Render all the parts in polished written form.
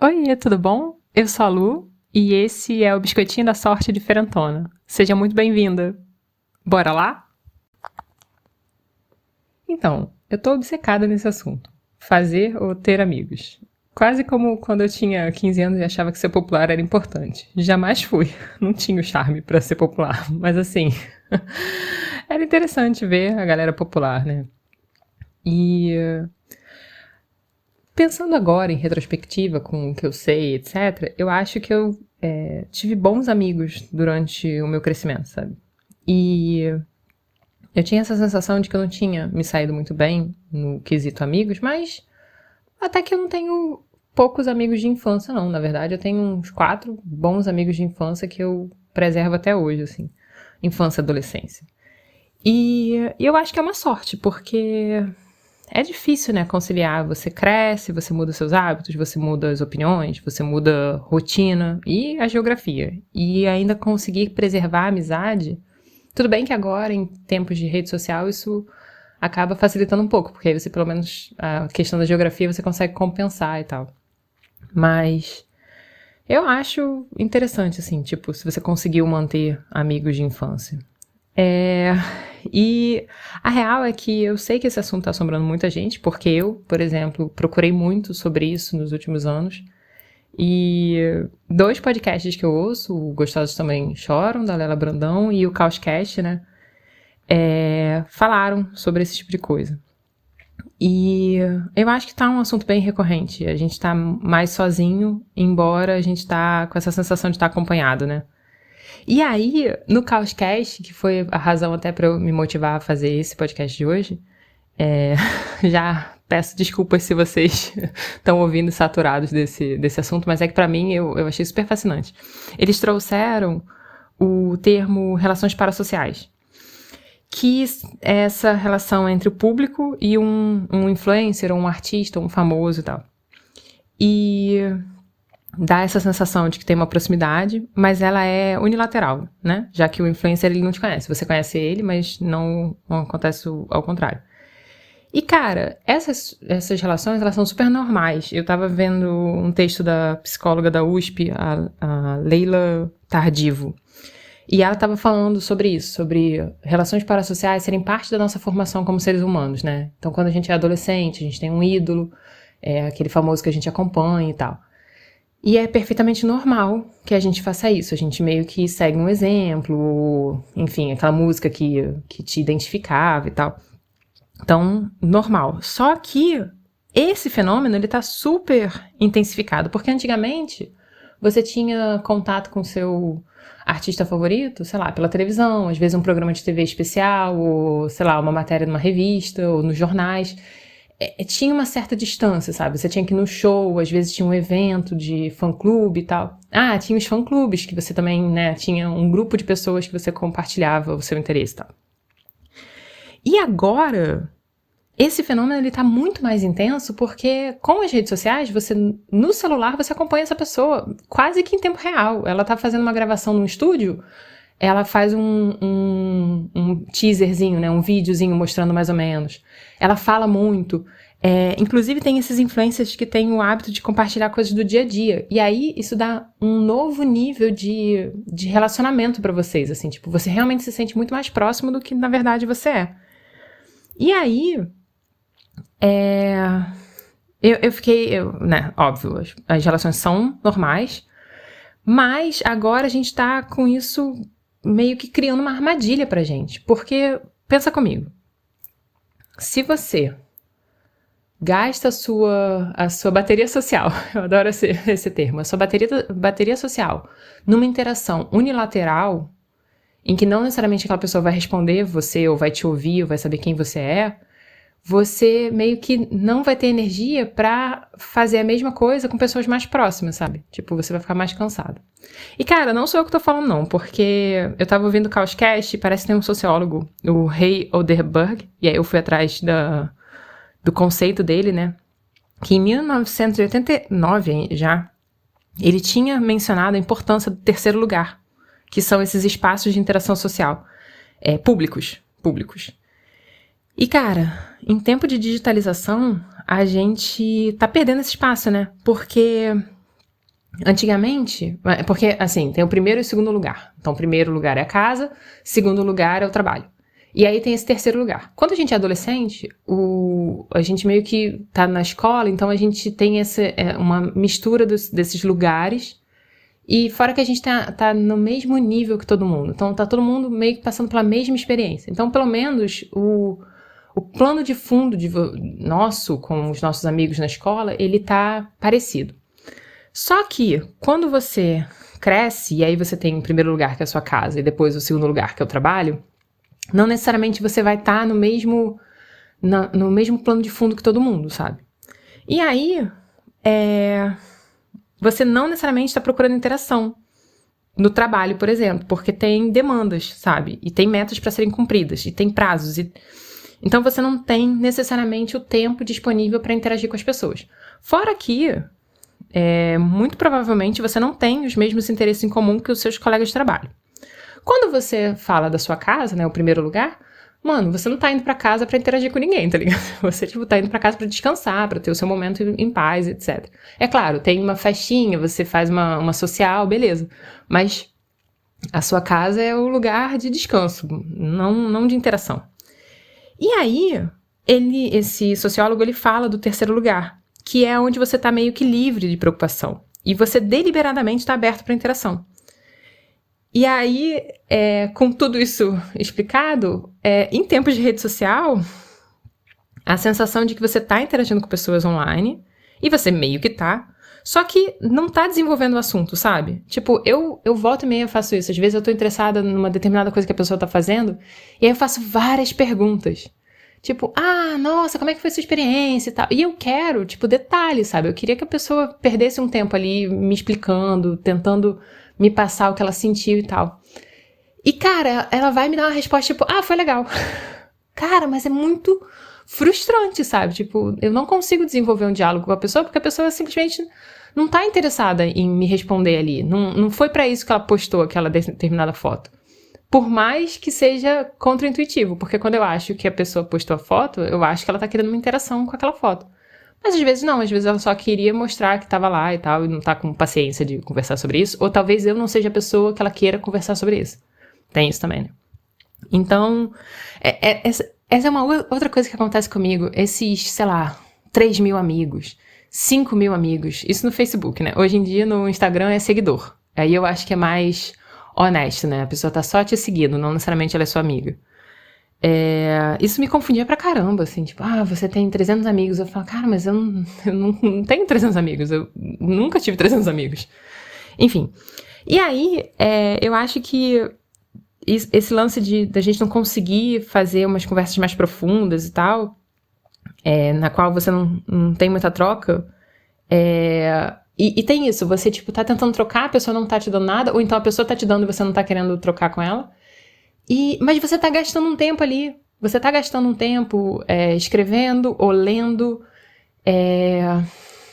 Oi, tudo bom? Eu sou a Lu e esse é o Biscoitinho da Sorte Diferentona. Seja muito bem-vinda. Bora lá? Então, eu tô obcecada nesse assunto. Fazer ou ter amigos. Quase como quando eu tinha 15 anos e achava que ser popular era importante. Jamais fui. Não tinha o charme pra ser popular. Mas assim, era interessante ver a galera popular, né? E pensando agora em retrospectiva com o que eu sei, etc., eu acho que eu tive bons amigos durante o meu crescimento, sabe? E eu tinha essa sensação de que eu não tinha me saído muito bem no quesito amigos, mas até que eu não tenho poucos amigos de infância, não. Na verdade, eu tenho uns 4 bons amigos de infância que eu preservo até hoje, assim. Infância e adolescência. E eu acho que é uma sorte, porque é difícil, né, conciliar. Você cresce, você muda seus hábitos, você muda as opiniões, você muda a rotina e a geografia. E ainda conseguir preservar a amizade. Tudo bem que agora, em tempos de rede social, isso acaba facilitando um pouco, porque aí você, pelo menos, a questão da geografia você consegue compensar e tal. Mas eu acho interessante, assim, tipo, se você conseguiu manter amigos de infância. E a real é que eu sei que esse assunto tá assombrando muita gente, porque eu, por exemplo, procurei muito sobre isso nos últimos anos. E 2 podcasts que eu ouço, o Gostosos Também Choram, da Lela Brandão, e o Caoscast, né? Falaram sobre esse tipo de coisa. E eu acho que tá um assunto bem recorrente. A gente tá mais sozinho, embora a gente tá com essa sensação de estar acompanhado, né? E aí, no Caoscast, que foi a razão até pra eu me motivar a fazer esse podcast de hoje, já peço desculpas se vocês estão ouvindo saturados desse assunto, mas é que pra mim eu achei super fascinante. Eles trouxeram o termo relações parasociais, que é essa relação entre o público e um influencer, um artista, um famoso e tal. E dá essa sensação de que tem uma proximidade, mas ela é unilateral, né? Já que o influencer ele não te conhece. Você conhece ele, mas não acontece ao contrário. E, cara, essas relações, elas são super normais. Eu tava vendo um texto da psicóloga da USP, a Leila Tardivo, e ela tava falando sobre isso, sobre relações parasociais serem parte da nossa formação como seres humanos, né? Então, quando a gente é adolescente, a gente tem um ídolo, aquele famoso que a gente acompanha e tal. E é perfeitamente normal que a gente faça isso. A gente meio que segue um exemplo, enfim, aquela música que te identificava e tal. Então, normal. Só que esse fenômeno, ele tá super intensificado, porque antigamente você tinha contato com o seu artista favorito, sei lá, pela televisão, às vezes um programa de TV especial, ou, sei lá, uma matéria numa revista, ou nos jornais. Tinha uma certa distância, sabe? Você tinha que ir no show, às vezes tinha um evento de fã-clube e tal. Ah, tinha os fã-clubes, que você também, né, tinha um grupo de pessoas que você compartilhava o seu interesse e tal. E agora, esse fenômeno ele tá muito mais intenso porque com as redes sociais, você no celular você acompanha essa pessoa quase que em tempo real. Ela tá fazendo uma gravação num estúdio, ela faz um teaserzinho, né, um videozinho mostrando mais ou menos. Ela fala muito. Inclusive tem esses influencers que têm o hábito de compartilhar coisas do dia a dia. E aí isso dá um novo nível de relacionamento pra vocês, assim, tipo, você realmente se sente muito mais próximo do que na verdade você é. E aí, eu fiquei, né, óbvio, as relações são normais, mas agora a gente tá com isso meio que criando uma armadilha pra gente. Porque, pensa comigo, se você gasta a sua bateria social, eu adoro esse termo, a sua bateria social numa interação unilateral, em que não necessariamente aquela pessoa vai responder você, ou vai te ouvir, ou vai saber quem você é, você meio que não vai ter energia pra fazer a mesma coisa com pessoas mais próximas, sabe? Tipo, você vai ficar mais cansado. E, cara, não sou eu que tô falando, não, porque eu tava ouvindo o Caoscast e parece que tem um sociólogo, o Ray Oderberg, e aí eu fui atrás do conceito dele, né? Que em 1989 já, ele tinha mencionado a importância do terceiro lugar, que são esses espaços de interação social, públicos. E, cara, em tempo de digitalização, a gente tá perdendo esse espaço, né? Porque Antigamente, porque assim, tem o primeiro e o segundo lugar. Então, o primeiro lugar é a casa, segundo lugar é o trabalho. E aí tem esse terceiro lugar. Quando a gente é adolescente, a gente meio que tá na escola, então a gente tem uma mistura desses lugares. E fora que a gente tá no mesmo nível que todo mundo. Então tá todo mundo meio que passando pela mesma experiência. Então, pelo menos, o plano de fundo nosso, com os nossos amigos na escola, ele tá parecido. Só que, quando você cresce, e aí você tem o primeiro lugar, que é a sua casa, e depois o segundo lugar, que é o trabalho, não necessariamente você vai estar no mesmo plano de fundo que todo mundo, sabe? E aí, você não necessariamente está procurando interação no trabalho, por exemplo, porque tem demandas, sabe? E tem metas para serem cumpridas, e tem prazos. Então, você não tem necessariamente o tempo disponível para interagir com as pessoas. Fora que, muito provavelmente, você não tem os mesmos interesses em comum que os seus colegas de trabalho. Quando você fala da sua casa, né, o primeiro lugar, mano, você não tá indo pra casa pra interagir com ninguém, tá ligado? Você, tá indo pra casa pra descansar, pra ter o seu momento em paz, etc. É claro, tem uma festinha, você faz uma social, beleza. Mas a sua casa é o lugar de descanso, não de interação. E aí, esse sociólogo, ele fala do terceiro lugar, que é onde você tá meio que livre de preocupação. E você deliberadamente tá aberto pra interação. E aí, com tudo isso explicado, em tempos de rede social, a sensação de que você tá interagindo com pessoas online, e você meio que tá, só que não tá desenvolvendo o assunto, sabe? Tipo, eu volta e meia faço isso. Às vezes eu tô interessada numa determinada coisa que a pessoa tá fazendo, e aí eu faço várias perguntas. Tipo, nossa, como é que foi a sua experiência e tal? E eu quero, detalhes, sabe? Eu queria que a pessoa perdesse um tempo ali me explicando, tentando me passar o que ela sentiu e tal. E, cara, ela vai me dar uma resposta foi legal. Cara, mas é muito frustrante, sabe? Eu não consigo desenvolver um diálogo com a pessoa porque a pessoa simplesmente não tá interessada em me responder ali. Não foi pra isso que ela postou aquela determinada foto. Por mais que seja contraintuitivo, porque quando eu acho que a pessoa postou a foto, eu acho que ela tá querendo uma interação com aquela foto. Mas às vezes não, às vezes ela só queria mostrar que tava lá e tal, e não tá com paciência de conversar sobre isso, ou talvez eu não seja a pessoa que ela queira conversar sobre isso. Tem isso também, né? Então, essa é uma outra coisa que acontece comigo, esses, 3.000 amigos, 5.000 amigos, isso no Facebook, né? Hoje em dia no Instagram é seguidor, aí eu acho que é mais honesto, né? A pessoa tá só te seguindo, não necessariamente ela é sua amiga. Isso me confundia pra caramba, assim, você tem 300 amigos. Eu falo, cara, mas eu não tenho 300 amigos, eu nunca tive 300 amigos. Enfim, e aí, eu acho que esse lance da gente não conseguir fazer umas conversas mais profundas e tal, na qual você não tem muita troca, e tem isso, você, tá tentando trocar, a pessoa não tá te dando nada, ou então a pessoa tá te dando e você não tá querendo trocar com ela. Mas você tá gastando um tempo ali. Você tá gastando um tempo escrevendo ou lendo.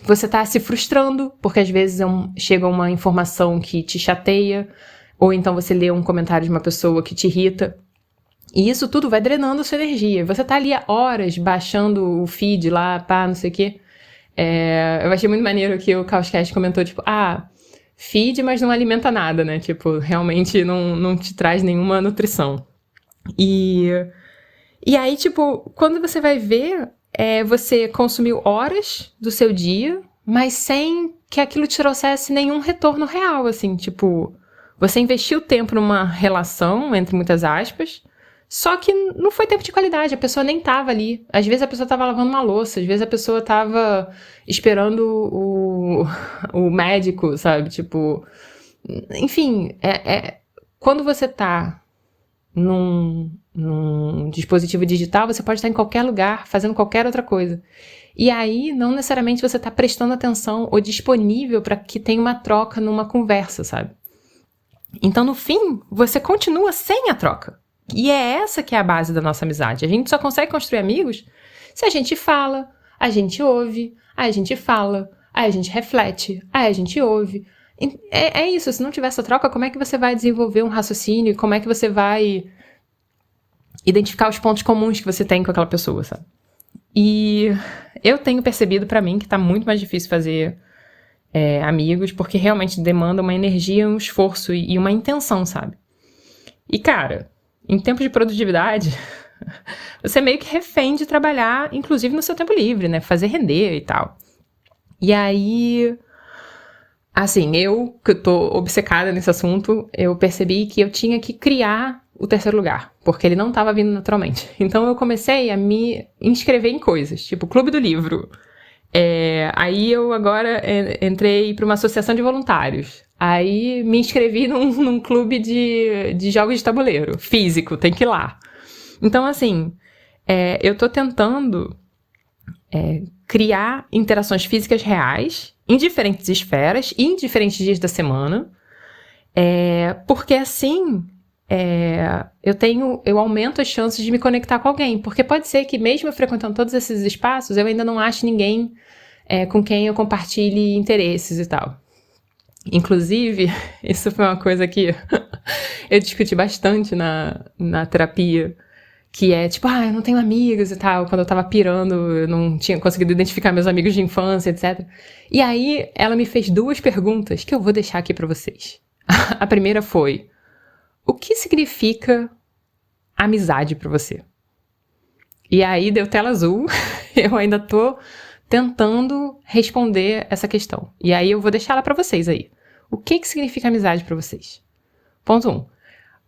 Você tá se frustrando, porque às vezes chega uma informação que te chateia, ou então você lê um comentário de uma pessoa que te irrita. E isso tudo vai drenando a sua energia. Você tá ali há horas baixando o feed lá, não sei o quê. Eu achei muito maneiro que o Caoscast comentou, feed, mas não alimenta nada, né? Realmente não te traz nenhuma nutrição. E aí, quando você vai ver, você consumiu horas do seu dia, mas sem que aquilo te trouxesse nenhum retorno real, assim, você investiu tempo numa relação, entre muitas aspas, só que não foi tempo de qualidade, a pessoa nem tava ali. Às vezes a pessoa tava lavando uma louça, às vezes a pessoa tava esperando o médico, sabe? Enfim, quando você tá num dispositivo digital, você pode estar em qualquer lugar, fazendo qualquer outra coisa. E aí, não necessariamente você tá prestando atenção ou disponível para que tenha uma troca numa conversa, sabe? Então, no fim, você continua sem a troca. E é essa que é a base da nossa amizade. A gente só consegue construir amigos se a gente fala, a gente ouve, aí a gente fala, aí a gente reflete, aí a gente ouve. É isso, se não tiver essa troca, como é que você vai desenvolver um raciocínio? Como é que você vai identificar os pontos comuns que você tem com aquela pessoa, sabe? E eu tenho percebido pra mim que tá muito mais difícil fazer amigos, porque realmente demanda uma energia, um esforço e uma intenção, sabe? E, cara, em tempos de produtividade, você é meio que refém de trabalhar, inclusive no seu tempo livre, né? Fazer render e tal. E aí, assim, eu, que eu tô obcecada nesse assunto, eu percebi que eu tinha que criar o terceiro lugar, porque ele não estava vindo naturalmente. Então eu comecei a me inscrever em coisas, tipo Clube do Livro. Aí eu agora entrei para uma associação de voluntários. Aí me inscrevi num clube de jogos de tabuleiro, físico, tem que ir lá. Então, assim, eu tô tentando criar interações físicas reais, em diferentes esferas e em diferentes dias da semana, porque assim eu aumento as chances de me conectar com alguém, porque pode ser que mesmo eu frequentando todos esses espaços, eu ainda não ache ninguém com quem eu compartilhe interesses e tal. Inclusive, isso foi uma coisa que eu discuti bastante na terapia, que é tipo, eu não tenho amigos e tal, quando eu tava pirando, eu não tinha conseguido identificar meus amigos de infância, etc. E aí, ela me fez 2 perguntas que eu vou deixar aqui pra vocês. A primeira foi: o que significa amizade pra você? E aí deu tela azul, eu ainda tô tentando responder essa questão. E aí eu vou deixar ela pra vocês aí. O que significa amizade pra vocês? Ponto 1.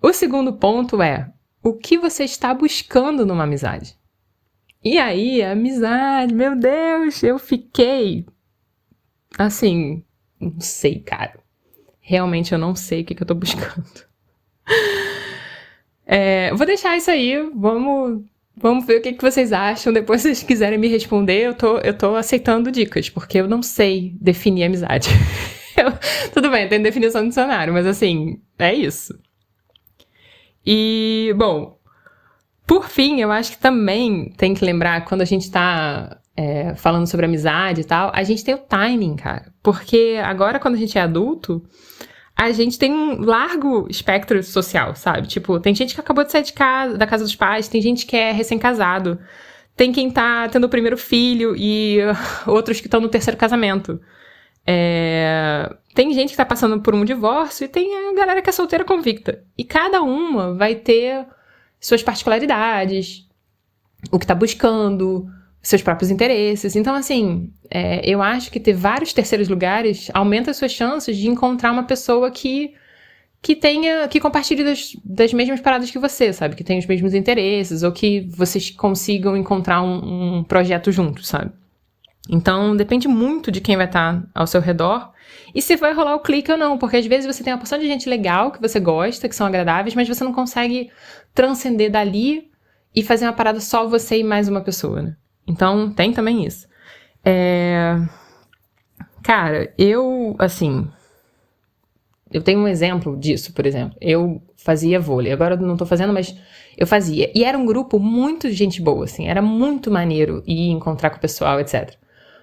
O segundo ponto é: o que você está buscando numa amizade? E aí, amizade, meu Deus, eu fiquei assim, não sei, cara. Realmente eu não sei o que eu tô buscando. Vou deixar isso aí, vamos ver o que vocês acham. Depois, se vocês quiserem me responder, eu tô aceitando dicas, porque eu não sei definir amizade. Tudo bem, tem definição no dicionário, mas assim, é isso. E, bom, por fim, eu acho que também tem que lembrar, quando a gente tá falando sobre amizade e tal, a gente tem o timing, cara. Porque agora, quando a gente é adulto, a gente tem um largo espectro social, sabe? Tipo, tem gente que acabou de sair da casa dos pais, tem gente que é recém-casado, tem quem tá tendo o primeiro filho e outros que estão no terceiro casamento. Tem gente que tá passando por um divórcio e tem a galera que é solteira convicta. E cada uma vai ter suas particularidades, o que tá buscando, seus próprios interesses. Então, assim, eu acho que ter vários terceiros lugares aumenta as suas chances de encontrar uma pessoa que compartilhe das mesmas paradas que você, sabe? Que tenha os mesmos interesses, ou que vocês consigam encontrar um projeto juntos, sabe? Então, depende muito de quem vai estar ao seu redor e se vai rolar o clique ou não, porque às vezes você tem uma porção de gente legal que você gosta, que são agradáveis, mas você não consegue transcender dali e fazer uma parada só você e mais uma pessoa, né? Então, tem também isso. Cara, eu tenho um exemplo disso, por exemplo. Eu fazia vôlei, agora eu não tô fazendo, mas eu fazia. E era um grupo muito de gente boa, assim, era muito maneiro ir encontrar com o pessoal, etc.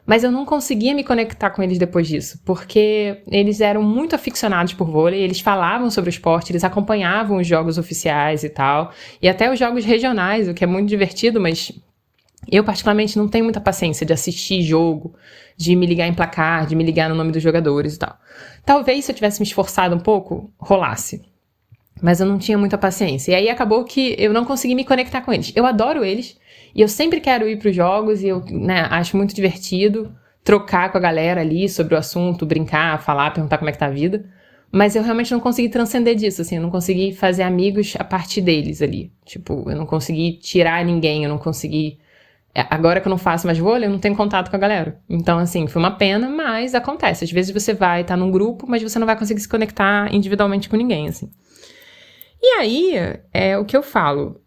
Mas eu não conseguia me conectar com eles depois disso, porque eles eram muito aficionados por vôlei, eles falavam sobre o esporte, eles acompanhavam os jogos oficiais e tal, e até os jogos regionais, o que é muito divertido, mas eu particularmente não tenho muita paciência de assistir jogo, de me ligar em placar, de me ligar no nome dos jogadores e tal. Talvez se eu tivesse me esforçado um pouco, rolasse. Mas eu não tinha muita paciência. E aí acabou que eu não consegui me conectar com eles. Eu adoro eles. E eu sempre quero ir pros jogos. E eu acho muito divertido trocar com a galera ali sobre o assunto, brincar, falar, perguntar como é que tá a vida. Mas eu realmente não consegui transcender disso, assim. Eu não consegui fazer amigos a partir deles ali. Tipo, eu não consegui tirar ninguém. Eu não consegui... Agora que eu não faço mais vôlei, eu não tenho contato com a galera. Então, assim, foi uma pena, mas acontece. Às vezes você vai estar num grupo, mas você não vai conseguir se conectar individualmente com ninguém, assim. E aí, o que eu falo,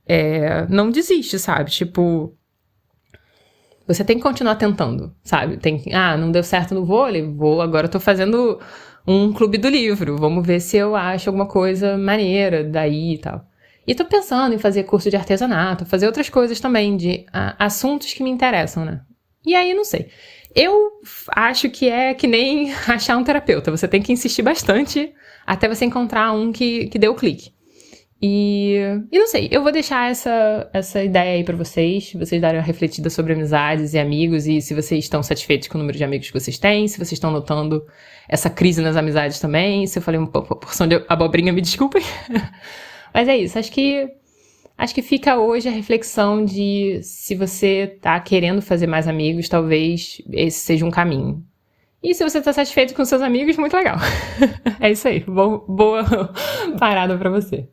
não desiste, sabe? Tipo, você tem que continuar tentando, sabe? Não deu certo no vôlei, agora eu tô fazendo um clube do livro, vamos ver se eu acho alguma coisa maneira daí e tal. E tô pensando em fazer curso de artesanato, fazer outras coisas também, de assuntos que me interessam, né? E aí, não sei. Eu acho que é que nem achar um terapeuta, você tem que insistir bastante até você encontrar um que dê o clique. E não sei, eu vou deixar essa ideia aí pra vocês darem uma refletida sobre amizades e amigos, e se vocês estão satisfeitos com o número de amigos que vocês têm, se vocês estão notando essa crise nas amizades também, se eu falei uma porção de abobrinha, me desculpem. Mas é isso, acho que fica hoje a reflexão de se você tá querendo fazer mais amigos, talvez esse seja um caminho. E se você tá satisfeito com seus amigos, muito legal. É isso aí, boa parada pra você.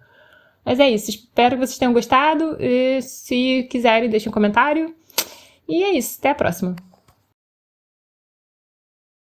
Mas é isso, espero que vocês tenham gostado. E se quiserem, deixem um comentário. E é isso, até a próxima.